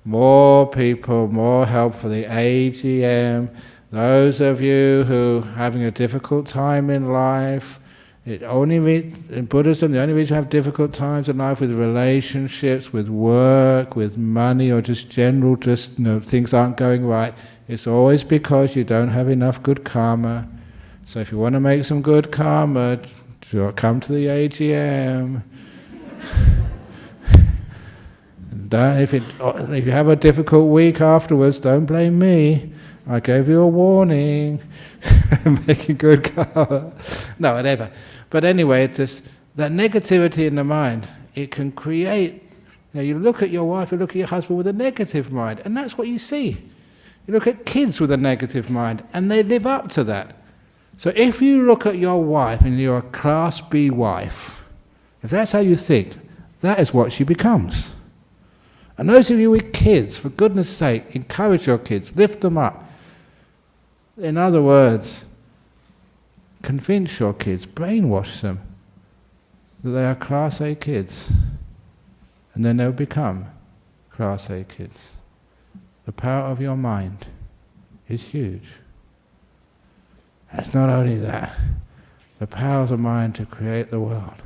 S1: more people, more help for the AGM. Those of you who are having a difficult time in life, in Buddhism, the only reason you have difficult times in life with relationships, with work, with money, or just general, things aren't going right, it's always because you don't have enough good karma. So if you want to make some good karma, come to the AGM. If you have a difficult week afterwards, don't blame me. I gave you a warning. Making good karma. No, whatever. But anyway, that negativity in the mind, it can create. You look at your wife, you look at your husband with a negative mind, and that's what you see. You look at kids with a negative mind, and they live up to that. So if you look at your wife and you're a class B wife, if that's how you think, that is what she becomes. And those of you with kids, for goodness sake, encourage your kids, lift them up. In other words, convince your kids, brainwash them that they are Class A kids, and then they'll become Class A kids. The power of your mind is huge. It's not only that, the power of the mind to create the world.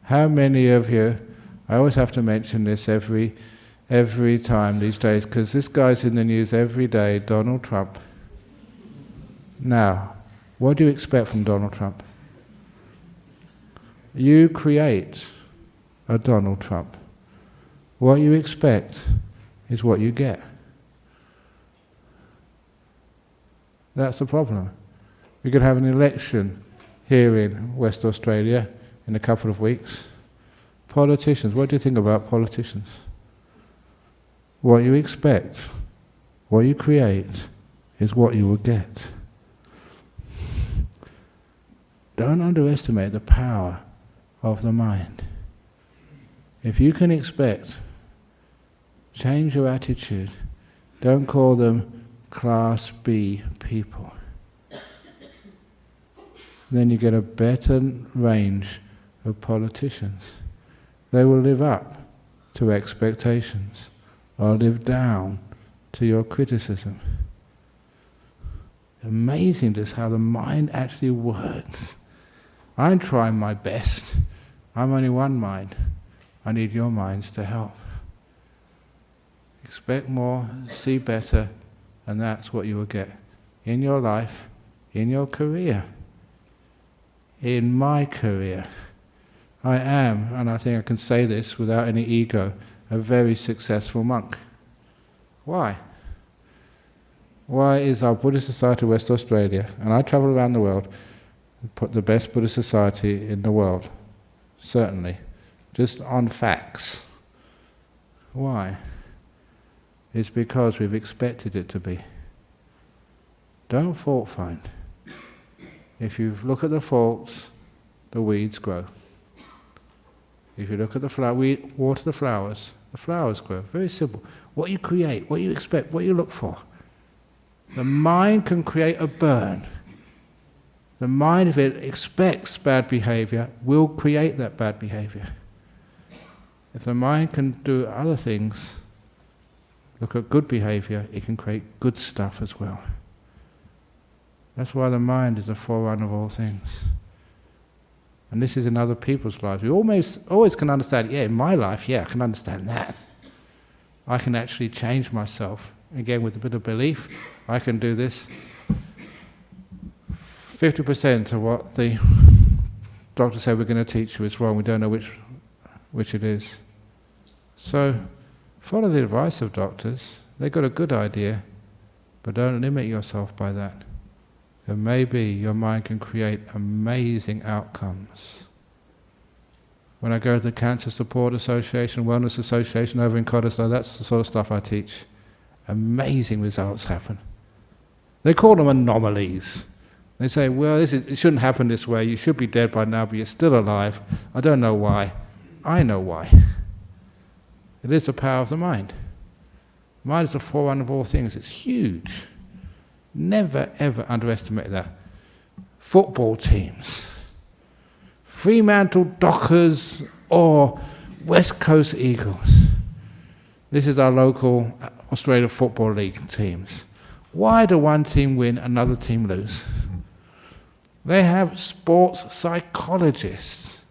S1: How many of you, I always have to mention this every time these days, because this guy's in the news every day, Donald Trump. Now, what do you expect from Donald Trump? You create a Donald Trump. What you expect is what you get. That's the problem. We could have an election here in West Australia in a couple of weeks. Politicians, what do you think about politicians? What you expect, what you create, is what you will get. Don't underestimate the power of the mind. If you can expect, change your attitude. Don't call them Class B people. Then you get a better range of politicians. They will live up to expectations or live down to your criticism. Amazing just how the mind actually works. I'm trying my best. I'm only one mind. I need your minds to help. Expect more, see better, and that's what you will get in your life, in your career. In my career, I am, and I think I can say this without any ego, a very successful monk. Why? Why is our Buddhist Society of West Australia, and I travel around the world, put the best Buddhist society in the world? Certainly. Just on facts. Why? It's because we've expected it to be. Don't fault find. If you look at the faults, the weeds grow. If you look at the water the flowers grow. Very simple. What you create, what you expect, what you look for. The mind can create a burn. The mind, if it expects bad behavior, will create that bad behavior. If the mind can do other things, look at good behavior, it can create good stuff as well. That's why the mind is the forerunner of all things. And this is in other people's lives. We always can understand, yeah, in my life, yeah, I can understand that. I can actually change myself. Again, with a bit of belief, I can do this. 50% of what the doctor said we're going to teach you is wrong. We don't know which it is. So, follow the advice of doctors. They've got a good idea, but don't limit yourself by that. And maybe your mind can create amazing outcomes. When I go to the Cancer Support Association, Wellness Association over in Cottesloe, that's the sort of stuff I teach. Amazing results happen. They call them anomalies. They say, well, it shouldn't happen this way. You should be dead by now, but you're still alive. I don't know why. I know why. It is the power of the mind. Mind is the forerunner of all things. It's huge. Never, ever underestimate that. Football teams, Fremantle Dockers or West Coast Eagles. This is our local Australia Football League teams. Why do one team win, another team lose? They have sports psychologists.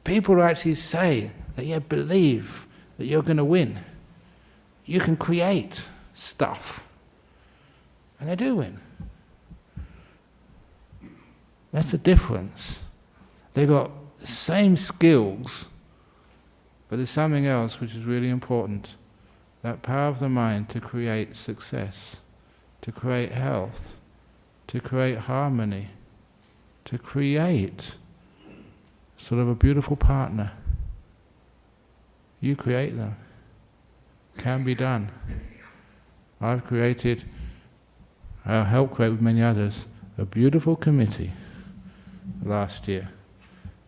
S1: People who actually say that you believe that you're going to win. You can create stuff. And they do win. That's the difference. They've got the same skills, but there's something else which is really important. That power of the mind to create success, to create health, to create harmony, to create sort of a beautiful partner. You create them. Can be done. I've created, I helped create with many others, a beautiful committee last year.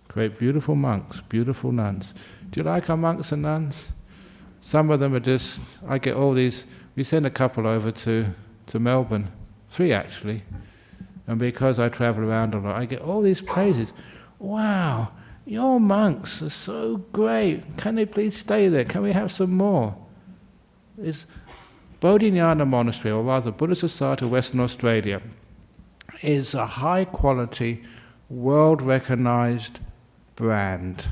S1: Create beautiful monks, beautiful nuns. Do you like our monks and nuns? Some of them are just, I get all these, we send a couple over to Melbourne, 3 actually, and because I travel around a lot, I get all these praises. Wow, your monks are so great. Can they please stay there? Can we have some more? It's Bodhinyana Monastery, or rather Buddhist Society of Western Australia, is a high quality, world recognized brand.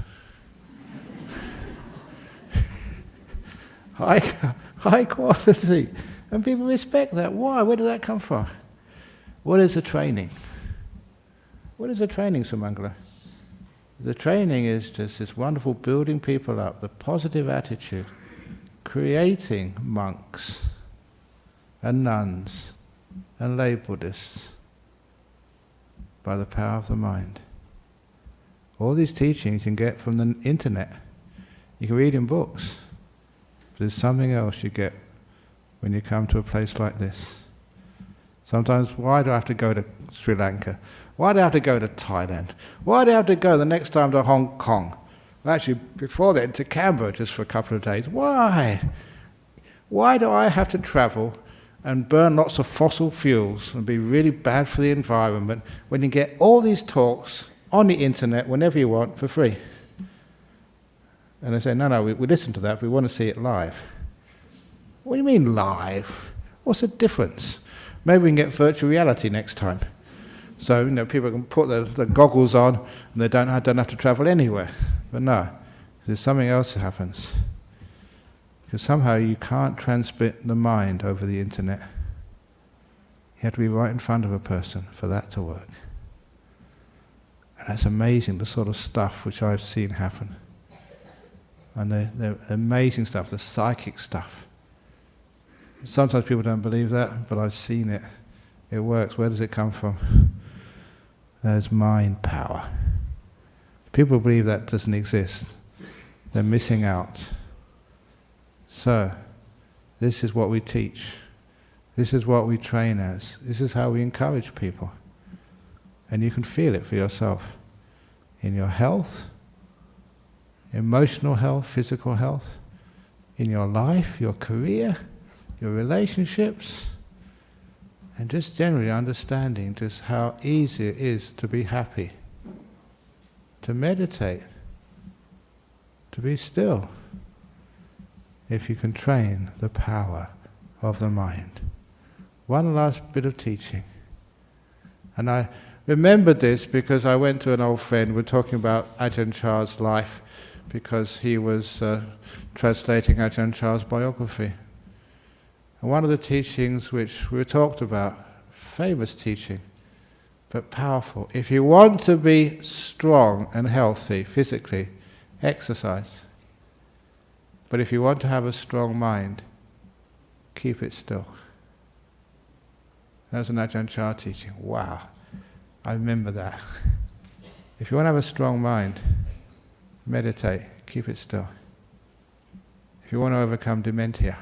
S1: high quality. And people respect that. Why? Where did that come from? What is the training? What is the training, Sumangala? The training is just this wonderful building people up, the positive attitude, creating monks and nuns and lay Buddhists by the power of the mind. All these teachings you can get from the internet. You can read in books. There's something else you get when you come to a place like this. Sometimes, why do I have to go to Sri Lanka? Why do I have to go to Thailand? Why do I have to go the next time to Hong Kong? Well, actually, before then, to Canberra just for a couple of days. Why? Why do I have to travel and burn lots of fossil fuels and be really bad for the environment when you get all these talks on the internet whenever you want for free? And I say, no, we listen to that, we want to see it live. What do you mean live? What's the difference? Maybe we can get virtual reality next time. So, people can put the goggles on and they don't have to travel anywhere. But no, there's something else that happens. Because somehow you can't transmit the mind over the internet. You have to be right in front of a person for that to work. And that's amazing, the sort of stuff which I've seen happen. And the amazing stuff, the psychic stuff. Sometimes people don't believe that, but I've seen it. It works. Where does it come from? There's mind power. People believe that doesn't exist. They're missing out. So, this is what we teach. This is what we train as. This is how we encourage people. And you can feel it for yourself. In your health, emotional health, physical health, in your life, your career, your relationships, and just generally understanding just how easy it is to be happy, to meditate, to be still, if you can train the power of the mind. One last bit of teaching. And remembered this because I went to an old friend, we're talking about Ajahn Chah's life, because he was translating Ajahn Chah's biography. And one of the teachings which we talked about, famous teaching, but powerful. If you want to be strong and healthy physically, exercise. But if you want to have a strong mind, keep it still. That was an Ajahn Chah teaching. Wow, I remember that. If you want to have a strong mind, meditate, keep it still. If you want to overcome dementia,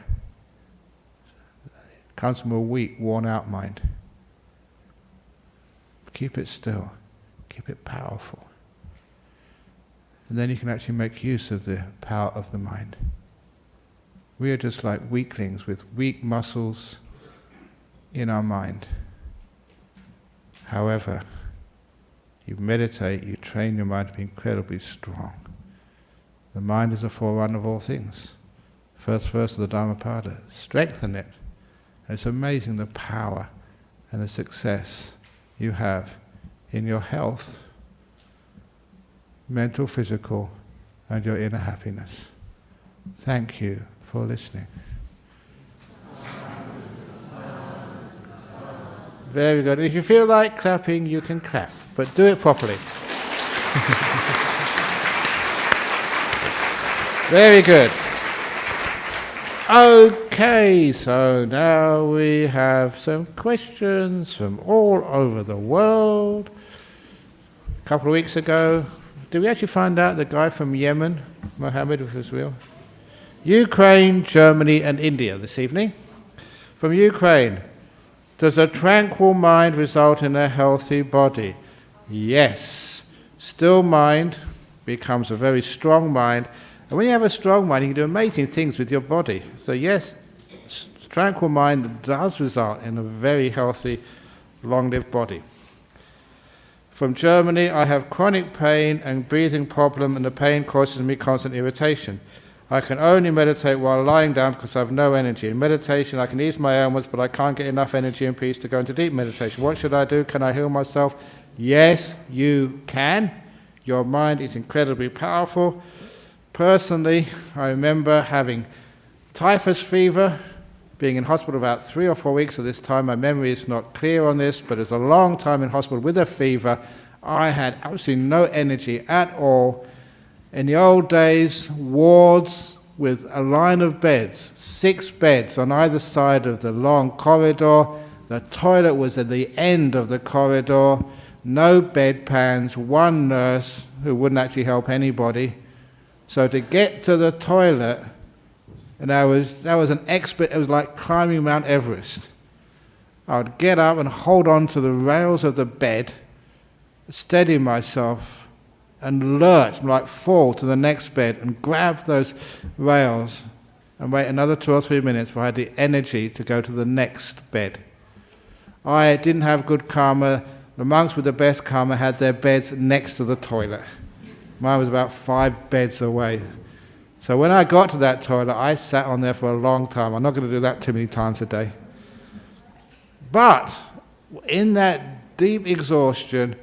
S1: it comes from a weak, worn-out mind. Keep it still, keep it powerful. And then you can actually make use of the power of the mind. We are just like weaklings with weak muscles in our mind. However, you meditate, you train your mind to be incredibly strong. The mind is a forerunner of all things. First verse of the Dhammapada, strengthen it. And it's amazing the power and the success you have in your health, mental, physical, and your inner happiness. Thank you for listening. Very good. If you feel like clapping, you can clap, but do it properly. Very good. Okay, so now we have some questions from all over the world. A couple of weeks ago, did we actually find out the guy from Yemen, Mohammed, if it was real? Ukraine, Germany and India this evening. From Ukraine, does a tranquil mind result in a healthy body? Yes. Still mind becomes a very strong mind. And when you have a strong mind, you can do amazing things with your body. So yes, tranquil mind does result in a very healthy, long-lived body. From Germany, I have chronic pain and breathing problem, and the pain causes me constant irritation. I can only meditate while lying down because I have no energy. In meditation, I can ease my ailments, but I can't get enough energy and peace to go into deep meditation. What should I do? Can I heal myself? Yes, you can. Your mind is incredibly powerful. Personally, I remember having typhus fever, being in hospital about 3 or 4 weeks at this time. My memory is not clear on this, but it's a long time in hospital with a fever. I had absolutely no energy at all. In the old days, wards with a line of beds, 6 beds on either side of the long corridor. The toilet was at the end of the corridor. No bedpans, 1 nurse who wouldn't actually help anybody. So to get to the toilet, and that was an expert. It was like climbing Mount Everest. I would get up and hold on to the rails of the bed, steady myself, and lurch, like fall to the next bed, and grab those rails, and wait another 2 or 3 minutes before I had the energy to go to the next bed. I didn't have good karma. The monks with the best karma had their beds next to the toilet. Mine was about 5 beds away. So when I got to that toilet, I sat on there for a long time. I'm not going to do that too many times a day. But in that deep exhaustion,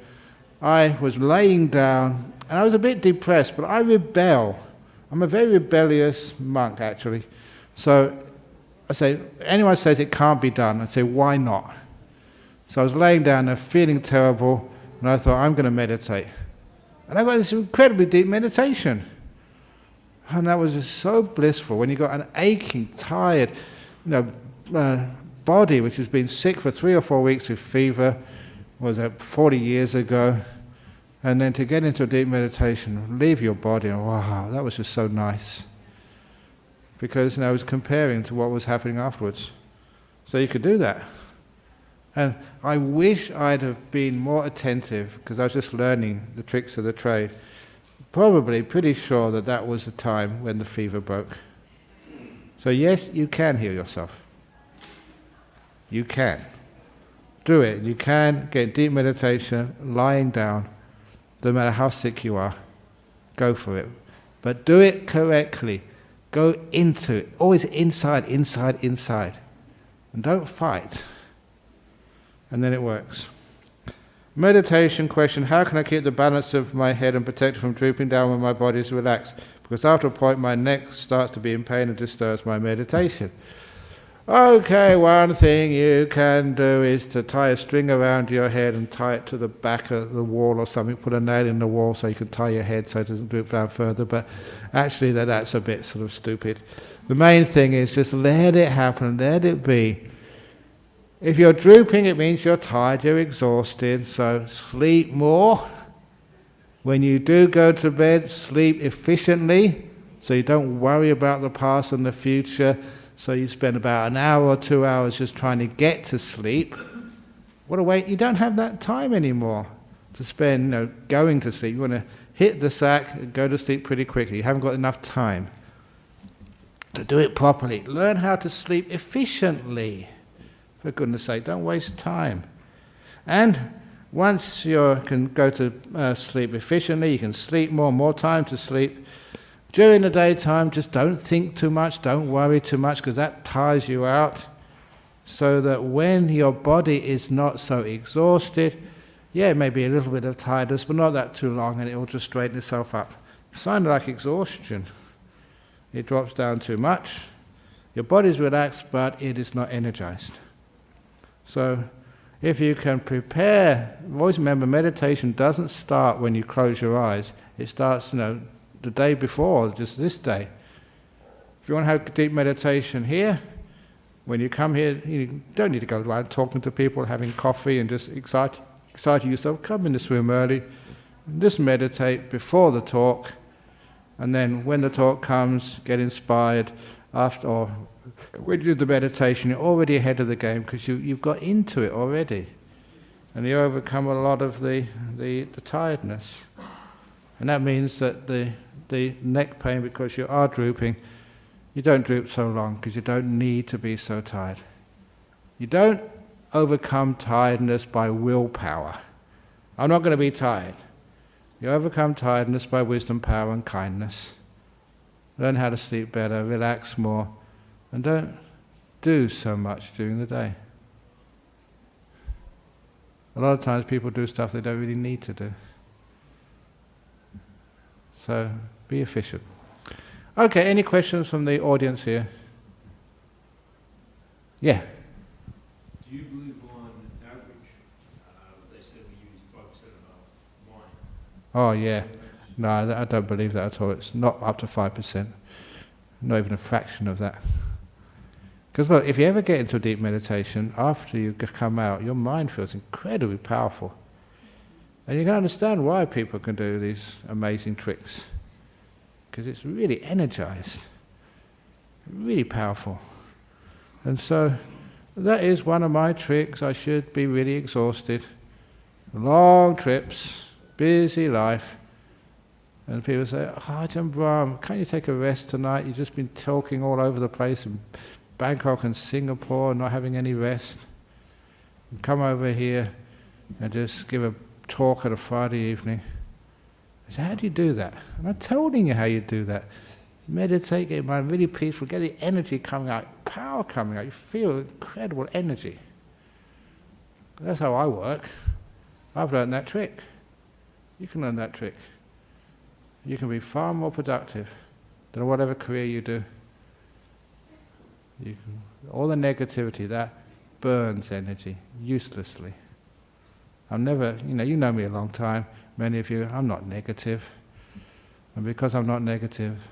S1: I was laying down, and I was a bit depressed, but I rebel. I'm a very rebellious monk, actually. So I say, anyone says it can't be done, I say, why not? So I was laying down there feeling terrible, and I thought, I'm going to meditate. And I got this incredibly deep meditation. And that was just so blissful when you got an aching, tired, body which has been sick for 3 or 4 weeks with fever, was 40 years ago, and then to get into a deep meditation, leave your body, and wow, that was just so nice. Because I was comparing to what was happening afterwards. So you could do that. And I wish I'd have been more attentive, because I was just learning the tricks of the trade. Probably pretty sure that that was the time when the fever broke. So yes, you can heal yourself. You can. Do it. You can get deep meditation, lying down, no matter how sick you are. Go for it. But do it correctly. Go into it. Always inside, inside, inside. And don't fight. And then it works. Meditation question, how can I keep the balance of my head and protect it from drooping down when my body is relaxed? Because after a point my neck starts to be in pain and disturbs my meditation. Okay, one thing you can do is to tie a string around your head and tie it to the back of the wall or something, put a nail in the wall so you can tie your head so it doesn't droop down further, but actually that's a bit sort of stupid. The main thing is just let it happen, let it be. If you're drooping, it means you're tired, you're exhausted, so sleep more. When you do go to bed, sleep efficiently, so you don't worry about the past and the future. So you spend about an hour or 2 hours just trying to get to sleep. What a waste. You don't have that time anymore to spend going to sleep. You want to hit the sack and go to sleep pretty quickly. You haven't got enough time to do it properly. Learn how to sleep efficiently. For goodness sake, don't waste time. And once you can go to sleep efficiently, you can sleep more time to sleep. During the daytime, just don't think too much, don't worry too much, because that tires you out. So that when your body is not so exhausted, it may be a little bit of tiredness, but not that too long, and it will just straighten itself up. Sign like exhaustion. It drops down too much. Your body's relaxed, but it is not energized. So if you can prepare, always remember meditation doesn't start when you close your eyes. It starts, the day before, just this day. If you want to have deep meditation here, when you come here, you don't need to go around talking to people, having coffee and just exciting yourself. Come in this room early, and just meditate before the talk, and then when the talk comes, get inspired after, or when you do the meditation, you're already ahead of the game because you've got into it already. And you overcome a lot of the tiredness. And that means that the neck pain, because you are drooping, you don't droop so long because you don't need to be so tired. You don't overcome tiredness by willpower. I'm not going to be tired. You overcome tiredness by wisdom, power and kindness. Learn how to sleep better, relax more, and don't do so much during the day. A lot of times people do stuff they don't really need to do. So be efficient. Okay, any questions from the audience here? Yeah.
S2: Do you believe on average, they said we use 5% of our mind?
S1: Oh yeah. No, I don't believe that at all. It's not up to 5%. Not even a fraction of that. Because look, if you ever get into a deep meditation, after you come out, your mind feels incredibly powerful. And you can understand why people can do these amazing tricks. Because it's really energized. Really powerful. And so, that is one of my tricks. I should be really exhausted. Long trips, busy life. And people say, Ajahn Brahm, can't you take a rest tonight? You've just been talking all over the place in Bangkok and Singapore, not having any rest. And come over here and just give a talk at a Friday evening. I said, how do you do that? And I'm telling you how you do that. Meditate, get your mind really peaceful, get the energy coming out, power coming out. You feel incredible energy. That's how I work. I've learned that trick. You can learn that trick. You can be far more productive than whatever career you do. All the negativity, that burns energy uselessly. I'm never, you know me a long time, many of you, I'm not negative. And because I'm not negative,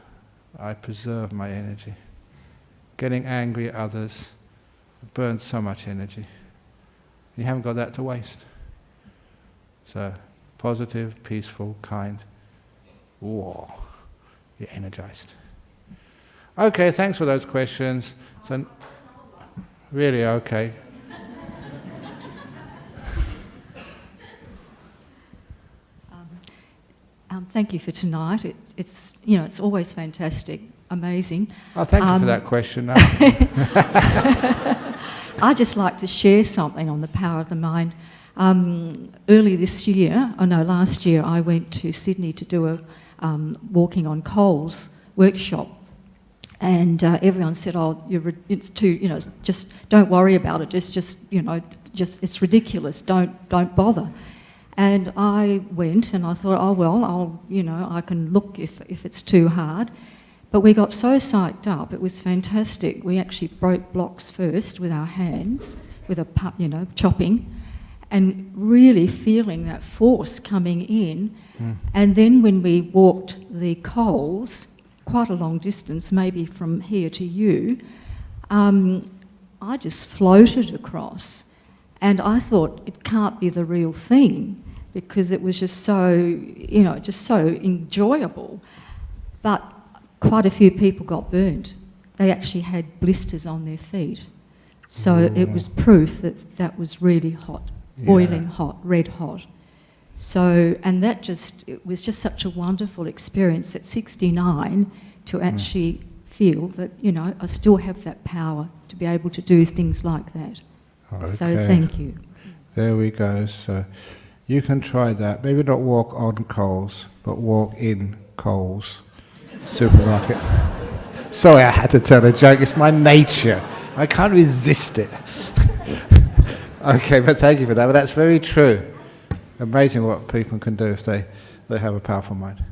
S1: I preserve my energy. Getting angry at others burns so much energy. You haven't got that to waste. So, positive, peaceful, kind. Whoa, you're energized. Okay, thanks for those questions. So, really, okay.
S3: Thank you for tonight. It's always fantastic, amazing.
S1: Oh, thank you for that question.
S3: I'd just like to share something on the power of the mind. Last year, I went to Sydney to do a walking on coals workshop, and everyone said, "Oh, it's too, just don't worry about it. It's ridiculous. Don't bother." And I went and I thought, oh well, I can look if it's too hard. But we got so psyched up, it was fantastic. We actually broke blocks first with our hands, with chopping, and really feeling that force coming in. And then when we walked the coals, quite a long distance, maybe from here to you, I just floated across. And I thought, it can't be the real thing, because it was just so, just so enjoyable. But quite a few people got burnt. They actually had blisters on their feet. So it was proof that that was really hot, boiling hot, red hot. So, and it was just such a wonderful experience at 69 to actually feel that, I still have that power to be able to do things like that.
S1: Okay.
S3: So thank you.
S1: There we go. So you can try that. Maybe not walk on coals, but walk in Coles supermarket. Sorry, I had to tell a joke. It's my nature. I can't resist it. Okay, but thank you for that. But that's very true. Amazing what people can do if they have a powerful mind.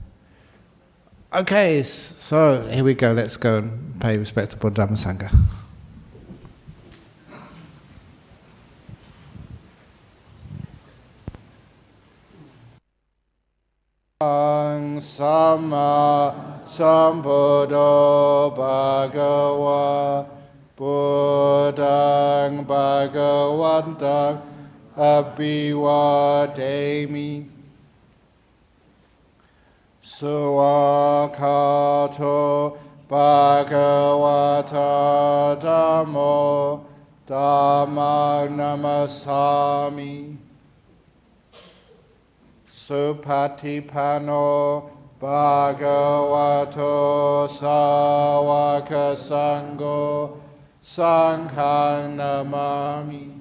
S1: Okay, so here we go. Let's go and pay respect to Buddha Dhamma Sangha. Samma Sambuddho Bhagava Buddhaṃ Bhagavataṃ Abhivademi Suwakato Bhagavata Dhammo Dhammang Namasami Supatipano Bhagavato Sāvaka Sangho Sanghang Namami